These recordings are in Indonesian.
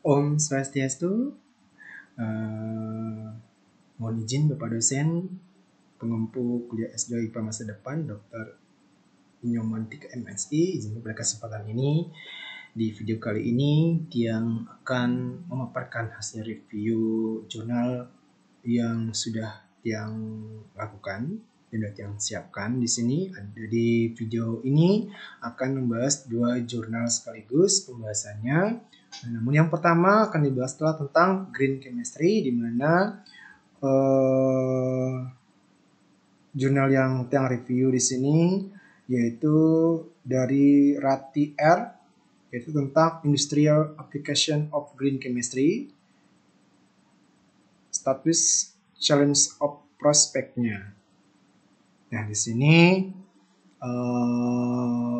Om Swastiastu. Mohon izin Bapak dosen, pengempu kuliah S2 IPA masa depan, Dr. Inyomantika MSI. Izin pada kesempatan ini, di video kali ini Tiang akan memaparkan hasil review jurnal yang sudah Tiang lakukan dan Tiang siapkan. Di sini ada di video ini akan membahas dua jurnal sekaligus pembahasannya. Namun yang pertama akan dibahas setelah tentang green chemistry, di mana jurnal yang Tiang review di sini yaitu dari Rati R, yaitu tentang Industrial Application of Green Chemistry, status challenge of prospeknya. Nah, di sini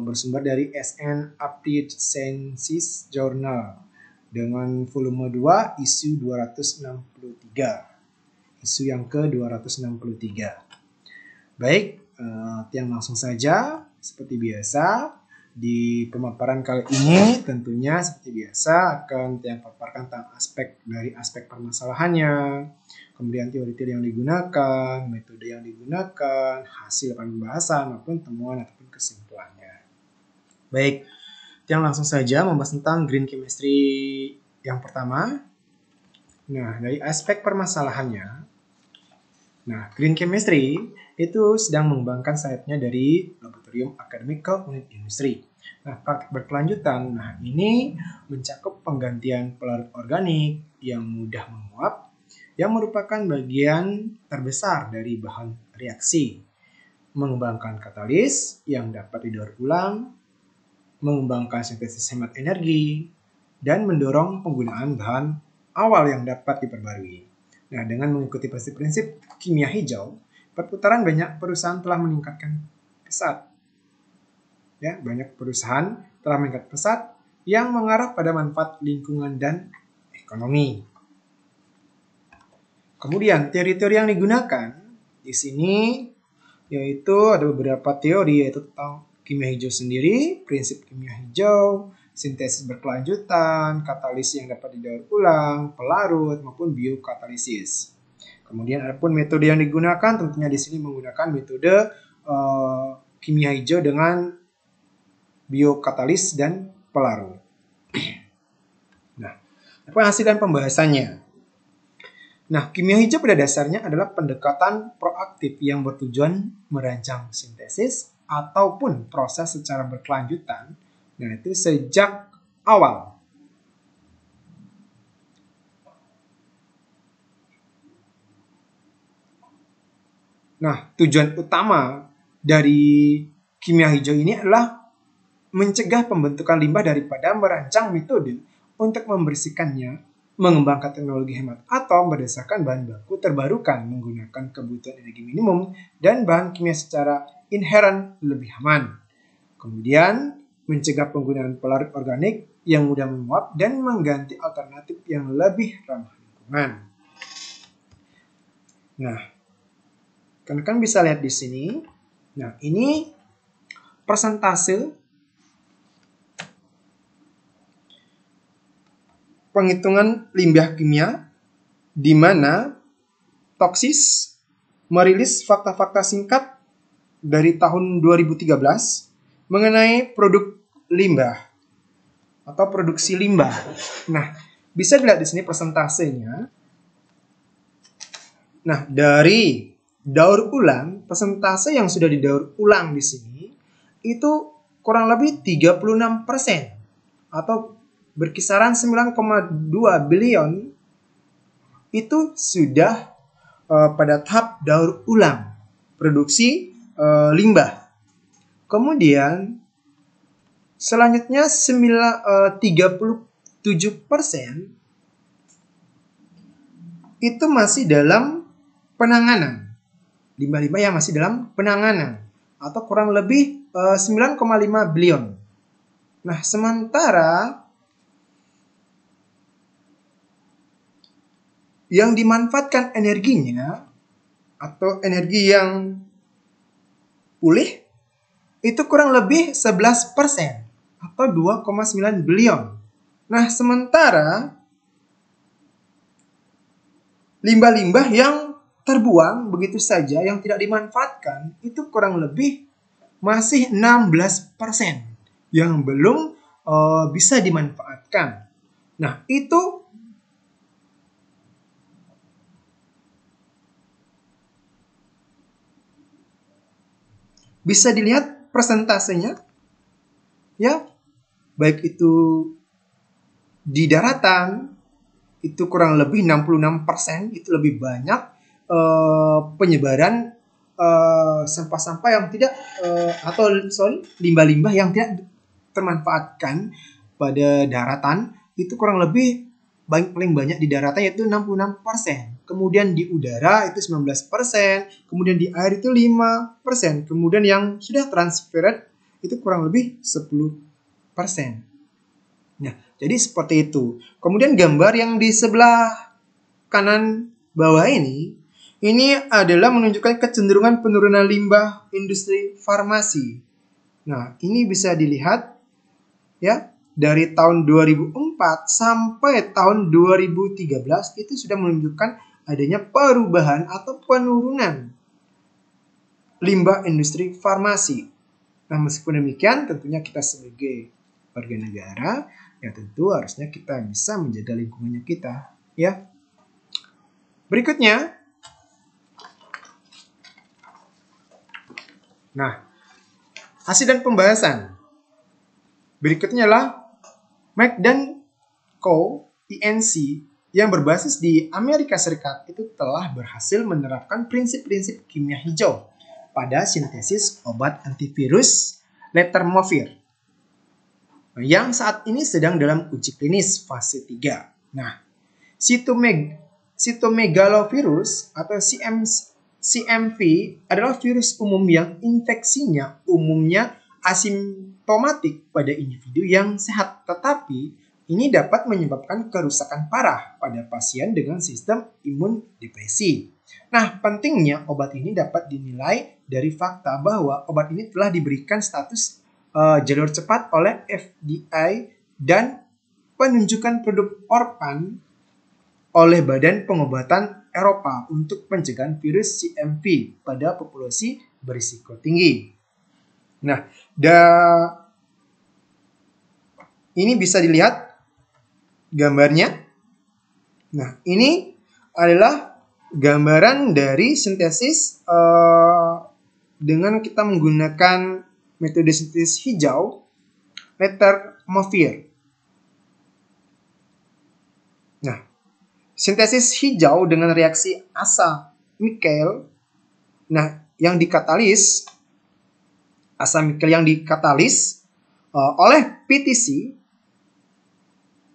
bersumber dari SN Applied Sciences Journal dengan volume 2 isu 263. Isu yang ke-263. Baik, Tiang langsung saja seperti biasa. Di pemaparan kali ini tentunya seperti biasa akan Tiang paparkan tentang aspek permasalahannya, kemudian teori-teori yang digunakan, metode yang digunakan, hasil pembahasan maupun temuan ataupun kesimpulannya. Baik, Tiang langsung saja membahas tentang green chemistry yang pertama. Nah, dari aspek permasalahannya, green chemistry itu sedang mengembangkan sayapnya dari laboratorium akademik ke unit industri. Nah, praktik berkelanjutan, ini mencakup penggantian pelarut organik yang mudah menguap, yang merupakan bagian terbesar dari bahan reaksi, mengembangkan katalis yang dapat didaur ulang, mengembangkan sintesis hemat energi, dan mendorong penggunaan bahan awal yang dapat diperbarui. Nah, dengan mengikuti prinsip kimia hijau, perputaran banyak perusahaan telah meningkatkan pesat. Ya, banyak perusahaan telah meningkat pesat yang mengarah pada manfaat lingkungan dan ekonomi. Kemudian teori-teori yang digunakan di sini yaitu ada beberapa teori, yaitu tentang kimia hijau sendiri, prinsip kimia hijau, sintesis berkelanjutan, katalis yang dapat didaur ulang, pelarut maupun biokatalisis. Kemudian adapun metode yang digunakan tentunya di sini menggunakan metode kimia hijau dengan biokatalis dan pelarut. Nah, apa hasil dan pembahasannya? Nah, kimia hijau pada dasarnya adalah pendekatan proaktif yang bertujuan merancang sintesis ataupun proses secara berkelanjutan. Nah, itu sejak awal. Nah, tujuan utama dari kimia hijau ini adalah mencegah pembentukan limbah daripada merancang metode untuk membersihkannya, mengembangkan teknologi hemat atom berdasarkan bahan baku terbarukan menggunakan kebutuhan energi minimum dan bahan kimia secara inheren lebih aman. Kemudian, mencegah penggunaan pelarut organik yang mudah menguap dan mengganti alternatif yang lebih ramah lingkungan. Nah, kan bisa lihat di sini. Nah, ini persentase penghitungan limbah kimia di mana Toksis merilis fakta-fakta singkat dari tahun 2013 mengenai produk limbah atau produksi limbah. Nah, bisa dilihat di sini persentasenya. Nah, dari daur ulang, persentase yang sudah didaur ulang di sini itu kurang lebih 36% atau berkisaran 9,2 billion itu sudah pada tahap daur ulang produksi limbah. Kemudian selanjutnya 37% itu masih dalam penanganan. Limbah-limbah yang masih dalam penanganan atau kurang lebih 9,5 billion. Nah, sementara yang dimanfaatkan energinya atau energi yang pulih itu kurang lebih 11% atau 2,9 billion. Nah, sementara limbah-limbah yang terbuang begitu saja, yang tidak dimanfaatkan, itu kurang lebih masih 16% yang belum bisa dimanfaatkan. Nah, itu bisa dilihat persentasenya, ya, baik itu di daratan itu kurang lebih 66%, itu lebih banyak penyebaran sampah-sampah yang tidak limbah-limbah yang tidak termanfaatkan pada daratan, itu kurang lebih paling banyak di daratan yaitu 66%. Kemudian di udara itu 19%, kemudian di air itu 5%, kemudian yang sudah transferred itu kurang lebih 10%. Nah, jadi seperti itu. Kemudian gambar yang di sebelah kanan bawah ini adalah menunjukkan kecenderungan penurunan limbah industri farmasi. Nah, ini bisa dilihat ya, dari tahun 2004 sampai tahun 2013 itu sudah menunjukkan adanya perubahan atau penurunan limbah industri farmasi. Nah, meskipun demikian, tentunya kita sebagai warga negara, ya tentu harusnya kita bisa menjaga lingkungannya kita, ya. Berikutnya, nah, hasil dan pembahasan. Berikutnya adalah Mac dan Co. Inc. yang berbasis di Amerika Serikat itu telah berhasil menerapkan prinsip-prinsip kimia hijau pada sintesis obat antivirus Letermovir yang saat ini sedang dalam uji klinis fase 3. Nah, Cytomegalovirus atau CMV adalah virus umum yang infeksinya umumnya asimptomatik pada individu yang sehat, tetapi ini dapat menyebabkan kerusakan parah pada pasien dengan sistem imun depresi. Nah, pentingnya obat ini dapat dinilai dari fakta bahwa obat ini telah diberikan status jalur cepat oleh FDA dan penunjukan produk orphan oleh Badan Pengobatan Eropa untuk pencegahan virus CMV pada populasi berisiko tinggi. Nah, ini bisa dilihat gambarnya. Nah, ini adalah gambaran dari sintesis dengan kita menggunakan metode sintesis hijau Letermovir. Nah, sintesis hijau dengan reaksi asa Michael, nah yang dikatalis oleh PTC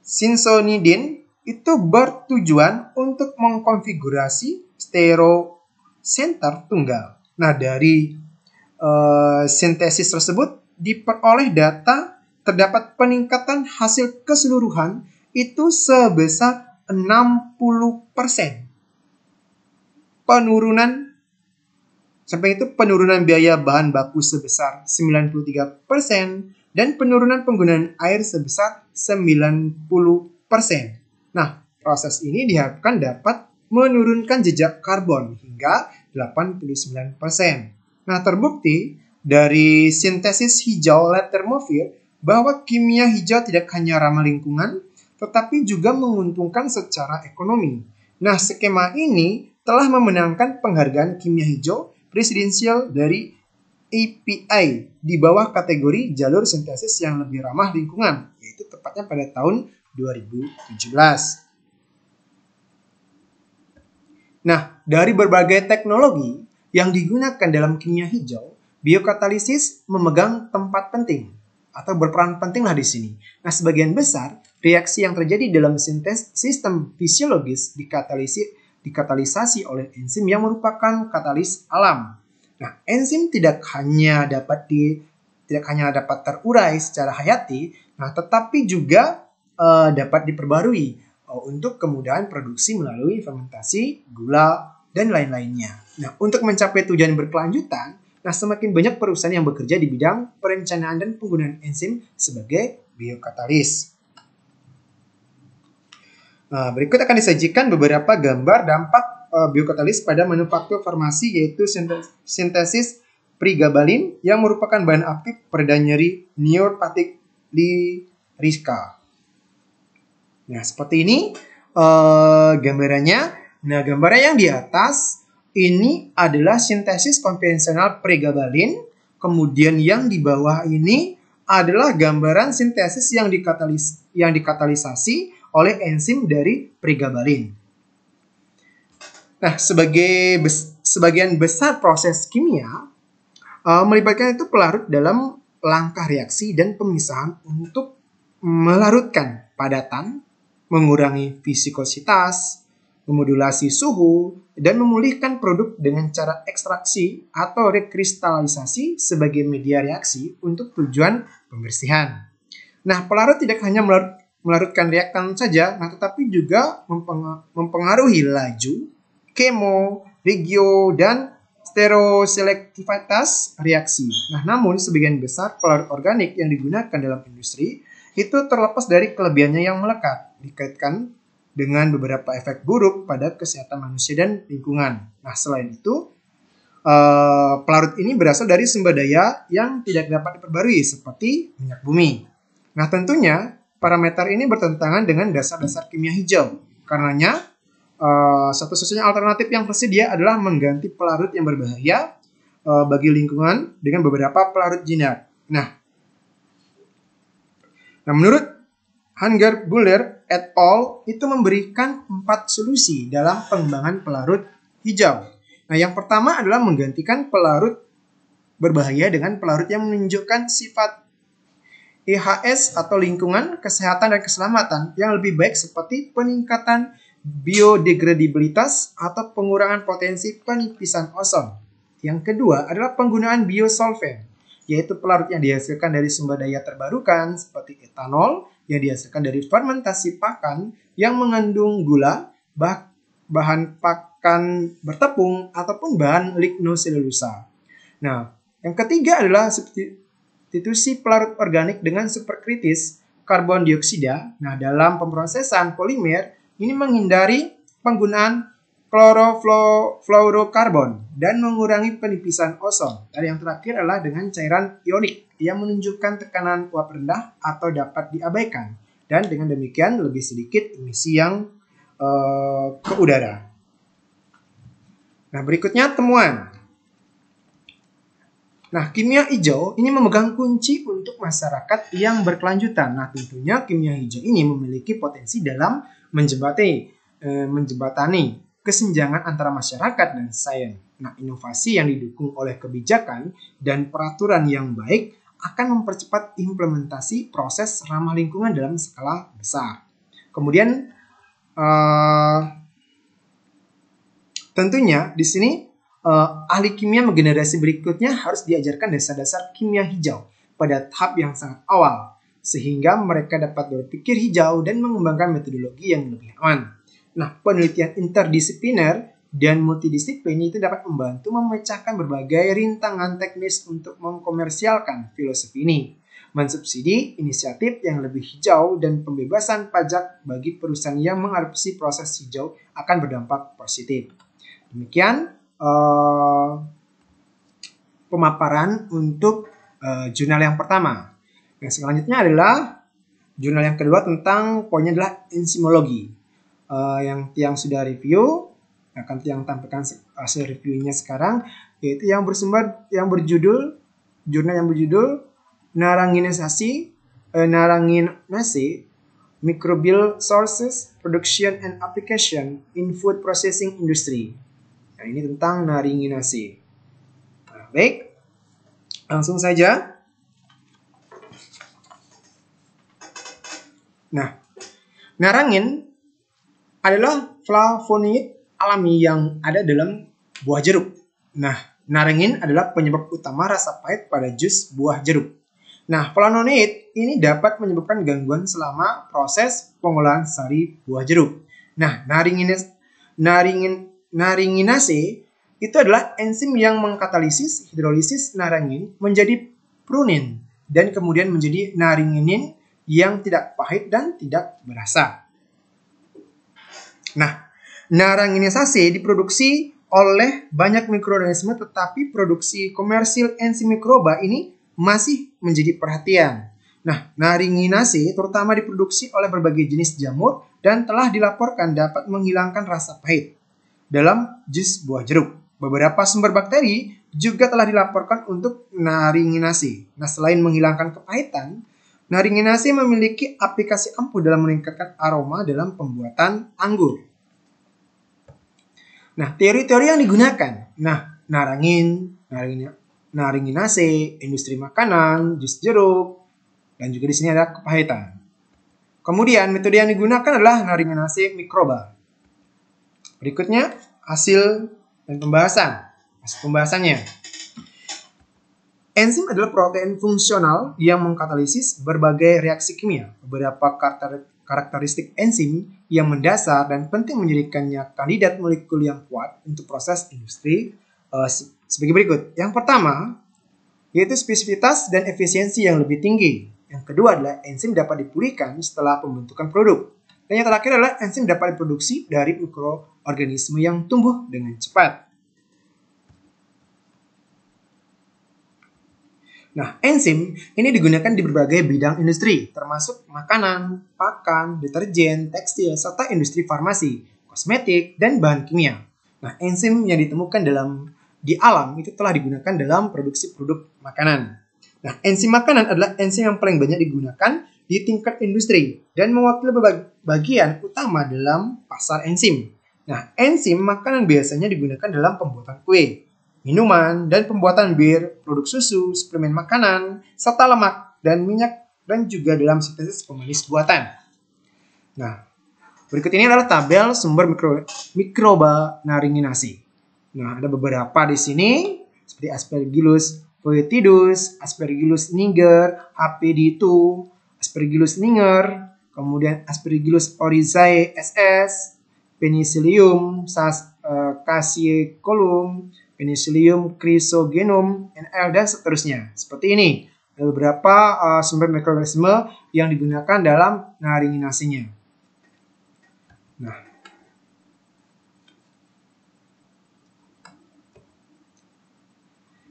Cinsonidin itu bertujuan untuk mengkonfigurasi stereocenter tunggal. Nah, dari sintesis tersebut diperoleh data terdapat peningkatan hasil keseluruhan itu sebesar 60%. Penurunan biaya bahan baku sebesar 93% dan penurunan penggunaan air sebesar 90%. Nah, proses ini diharapkan dapat menurunkan jejak karbon hingga 89%. Nah, terbukti dari sintesis hijau Letermovir bahwa kimia hijau tidak hanya ramah lingkungan, tetapi juga menguntungkan secara ekonomi. Nah, skema ini telah memenangkan penghargaan kimia hijau presidensial dari API di bawah kategori jalur sintesis yang lebih ramah lingkungan, yaitu tepatnya pada tahun 2017. Nah, dari berbagai teknologi yang digunakan dalam kimia hijau, biokatalisis memegang tempat penting atau berperan pentinglah di sini. Nah, sebagian besar reaksi yang terjadi dalam sistem fisiologis dikatalisasi oleh enzim yang merupakan katalis alam. Nah, enzim tidak hanya dapat terurai secara hayati, nah tetapi juga dapat diperbarui untuk kemudahan produksi melalui fermentasi, gula, dan lain-lainnya. Nah, untuk mencapai tujuan berkelanjutan, nah semakin banyak perusahaan yang bekerja di bidang perencanaan dan penggunaan enzim sebagai biokatalis. Nah, berikut akan disajikan beberapa gambar dampak biokatalis pada manufaktur farmasi, yaitu sintesis pregabalin yang merupakan bahan aktif pereda nyeri neuropatik Lyrica. Nah, seperti ini gambarannya. Nah, gambaran yang di atas ini adalah sintesis konvensional pregabalin. Kemudian yang di bawah ini adalah gambaran sintesis yang dikatalisasi oleh enzim dari pregabalin. Nah, sebagian besar proses kimia melibatkan itu pelarut dalam langkah reaksi dan pemisahan untuk melarutkan padatan, mengurangi viskositas, memodulasi suhu, dan memulihkan produk dengan cara ekstraksi atau rekristalisasi sebagai media reaksi untuk tujuan pembersihan. Nah, pelarut tidak hanya melarutkan reaktan saja, tetapi juga mempengaruhi laju, kemo, regio, dan stereoselektivitas reaksi. Nah, namun sebagian besar pelarut organik yang digunakan dalam industri itu terlepas dari kelebihannya yang melekat, dikaitkan dengan beberapa efek buruk pada kesehatan manusia dan lingkungan. Nah, selain itu, pelarut ini berasal dari sumber daya yang tidak dapat diperbarui seperti minyak bumi. Nah, tentunya parameter ini bertentangan dengan dasar-dasar kimia hijau. Karenanya, satu-satunya alternatif yang tersedia adalah mengganti pelarut yang berbahaya bagi lingkungan dengan beberapa pelarut jinak. Nah, menurut Hanger Buller et al. Itu memberikan 4 solusi dalam pengembangan pelarut hijau. Nah, yang pertama adalah menggantikan pelarut berbahaya dengan pelarut yang menunjukkan sifat EHS atau lingkungan, kesehatan, dan keselamatan yang lebih baik seperti peningkatan biodegradabilitas atau pengurangan potensi penipisan ozon. Yang kedua adalah penggunaan biosolvent, yaitu pelarut yang dihasilkan dari sumber daya terbarukan seperti etanol yang dihasilkan dari fermentasi pakan yang mengandung gula, bahan pakan bertepung, ataupun bahan lignoselulosa. Nah, yang ketiga adalah substitusi pelarut organik dengan superkritis karbon dioksida. Nah, dalam pemrosesan polimer ini menghindari penggunaan klorofluorokarbon dan mengurangi penipisan ozon. Dan yang terakhir adalah dengan cairan ionik yang menunjukkan tekanan uap rendah atau dapat diabaikan. Dan dengan demikian lebih sedikit emisi yang ke udara. Nah, berikutnya temuan. Nah, kimia hijau ini memegang kunci untuk masyarakat yang berkelanjutan. Nah, tentunya kimia hijau ini memiliki potensi dalam menjembatani kesenjangan antara masyarakat dan sains. Nah, inovasi yang didukung oleh kebijakan dan peraturan yang baik akan mempercepat implementasi proses ramah lingkungan dalam skala besar. Kemudian, tentunya di sini ahli kimia generasi berikutnya harus diajarkan dasar-dasar kimia hijau pada tahap yang sangat awal, sehingga mereka dapat berpikir hijau dan mengembangkan metodologi yang lebih aman. Nah, penelitian interdisipliner dan multidisiplin itu dapat membantu memecahkan berbagai rintangan teknis untuk mengkomersialkan filosofi ini, mensubsidi inisiatif yang lebih hijau, dan pembebasan pajak bagi perusahaan yang mengadopsi proses hijau akan berdampak positif. Demikian pemaparan untuk jurnal yang pertama. Yang selanjutnya adalah jurnal yang kedua tentang poinnya adalah enzimologi. Yang sudah review akan yang tampilkan hasil reviewnya sekarang, yaitu yang berjudul naranginase microbial sources, production and application in food processing industry. Nah, ini tentang naringinase. Nah, baik, langsung saja. Nah, narangin adalah flavonoid alami yang ada dalam buah jeruk. Nah, narangin adalah penyebab utama rasa pahit pada jus buah jeruk. Nah, flavonoid ini dapat menyebabkan gangguan selama proses pengolahan sari buah jeruk. Nah, naringinase itu adalah enzim yang mengkatalisis hidrolisis narangin menjadi prunin dan kemudian menjadi naringinin yang tidak pahit dan tidak berasa. Nah, naranginisasi diproduksi oleh banyak mikroorganisme, tetapi produksi komersil enzim mikroba ini masih menjadi perhatian. Nah, naringinase terutama diproduksi oleh berbagai jenis jamur dan telah dilaporkan dapat menghilangkan rasa pahit dalam jus buah jeruk. Beberapa sumber bakteri juga telah dilaporkan untuk naringinase. Nah, selain menghilangkan kepahitan, naringinase memiliki aplikasi ampuh dalam meningkatkan aroma dalam pembuatan anggur. Nah, teori-teori yang digunakan. Nah, naringinase, industri makanan, jus jeruk, dan juga di sini ada kepahitan. Kemudian metode yang digunakan adalah naringinase mikroba. Berikutnya hasil dan pembahasan. Hasil pembahasannya. Enzim adalah protein fungsional yang mengkatalisis berbagai reaksi kimia. Beberapa karakteristik enzim yang mendasar dan penting menjadikannya kandidat molekul yang kuat untuk proses industri sebagai berikut. Yang pertama, yaitu spesifitas dan efisiensi yang lebih tinggi. Yang kedua adalah enzim dapat dipulihkan setelah pembentukan produk. Dan yang terakhir adalah enzim dapat diproduksi dari mikroorganisme yang tumbuh dengan cepat. Nah, enzim ini digunakan di berbagai bidang industri, termasuk makanan, pakan, deterjen, tekstil, serta industri farmasi, kosmetik, dan bahan kimia. Nah, enzim yang ditemukan di alam itu telah digunakan dalam produksi produk makanan. Nah, enzim makanan adalah enzim yang paling banyak digunakan di tingkat industri dan mewakili bagian utama dalam pasar enzim. Nah, enzim makanan biasanya digunakan dalam pembuatan kue, minuman, dan pembuatan bir, produk susu, suplemen makanan, serta lemak dan minyak, dan juga dalam sintesis pemanis buatan. Nah, berikut ini adalah tabel sumber mikroba naringinase. Nah, ada beberapa di sini, seperti Aspergillus foetidus, Aspergillus niger, HPD2, Aspergillus niger, kemudian Aspergillus oryzae SS, Penicillium cassiocolum, Penicillium chrysogenum, NL, dan seterusnya. Seperti ini. Ada beberapa sumber mikroorganisme yang digunakan dalam naringinasenya.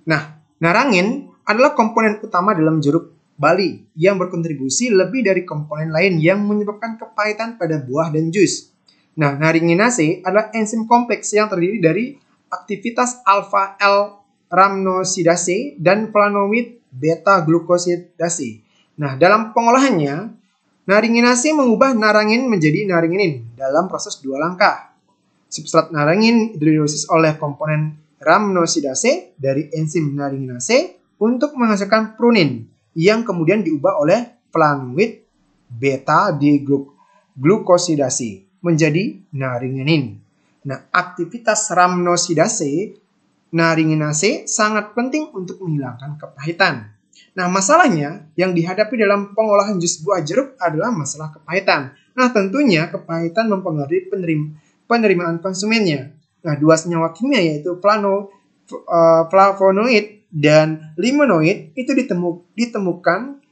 Nah, narangin adalah komponen utama dalam jeruk Bali yang berkontribusi lebih dari komponen lain yang menyebabkan kepahitan pada buah dan jus. Nah, naringinase adalah enzim kompleks yang terdiri dari aktivitas alfa L rhamnosidase dan flavonoid beta glukosidase. Nah, dalam pengolahannya, naringinase mengubah narangin menjadi naringinin dalam proses 2 langkah. Substrat narangin dihidrolisis oleh komponen rhamnosidase dari enzim naringinase untuk menghasilkan prunin yang kemudian diubah oleh flavonoid beta glukosidase menjadi naringinin. Nah, aktivitas rhamnosidase naringinase sangat penting untuk menghilangkan kepahitan. Nah, masalahnya yang dihadapi dalam pengolahan jus buah jeruk adalah masalah kepahitan. Nah, tentunya kepahitan mempengaruhi penerimaan konsumennya. Nah, 2 senyawa kimia yaitu flavonoid dan limonoid itu ditemukan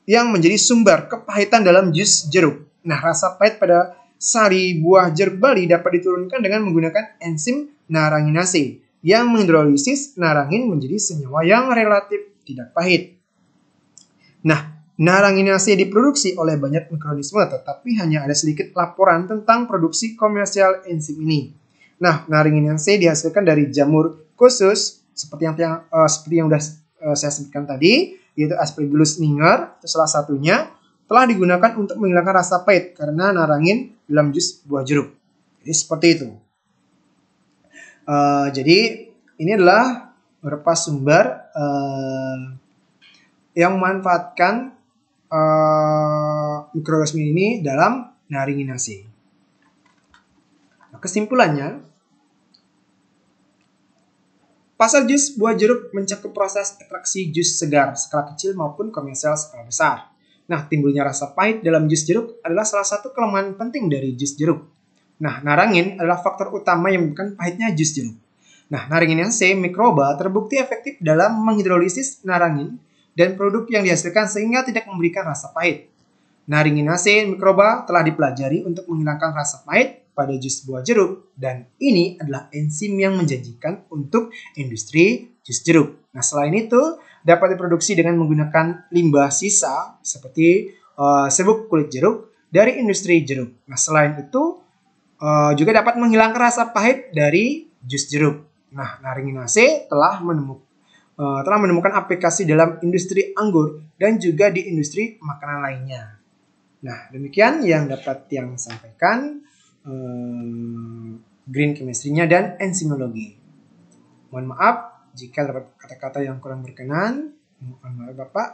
yang menjadi sumber kepahitan dalam jus jeruk. Nah, rasa pahit pada sari buah jeruk Bali dapat diturunkan dengan menggunakan enzim naranginase yang menghidrolisis narangin menjadi senyawa yang relatif tidak pahit. Nah, naranginase diproduksi oleh banyak mikroorganisme, tetapi hanya ada sedikit laporan tentang produksi komersial enzim ini. Nah, naringinase dihasilkan dari jamur khusus seperti yang sudah saya sebutkan tadi, yaitu Aspergillus niger, itu salah satunya, telah digunakan untuk menghilangkan rasa pahit karena narangin dalam jus buah jeruk. Jadi seperti itu. Jadi ini adalah beberapa sumber yang memanfaatkan mikroorganisme ini dalam naringinase. Nah, kesimpulannya, pasar jus buah jeruk mencakup proses ekstraksi jus segar skala kecil maupun komersial skala besar. Nah, timbulnya rasa pahit dalam jus jeruk adalah salah satu kelemahan penting dari jus jeruk. Nah, narangin adalah faktor utama yang menyebabkan pahitnya jus jeruk. Nah, naringinase mikroba terbukti efektif dalam menghidrolisis narangin dan produk yang dihasilkan sehingga tidak memberikan rasa pahit. Naringinase mikroba telah dipelajari untuk menghilangkan rasa pahit pada jus buah jeruk, dan ini adalah enzim yang menjanjikan untuk industri jus jeruk. Nah, selain itu dapat diproduksi dengan menggunakan limbah sisa seperti serbuk kulit jeruk dari industri jeruk. Nah, selain itu juga dapat menghilangkan rasa pahit dari jus jeruk. Nah, naringinase telah menemukan aplikasi dalam industri anggur dan juga di industri makanan lainnya. Nah, demikian yang dapat yang sampaikan green chemistry-nya dan enzimologi. Mohon maaf jika terdapat kata-kata yang kurang berkenan. Mohon maaf Bapak.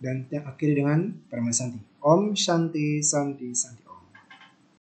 Dan yang akhiri dengan Parama Santi. Om Shanti Santi Santi.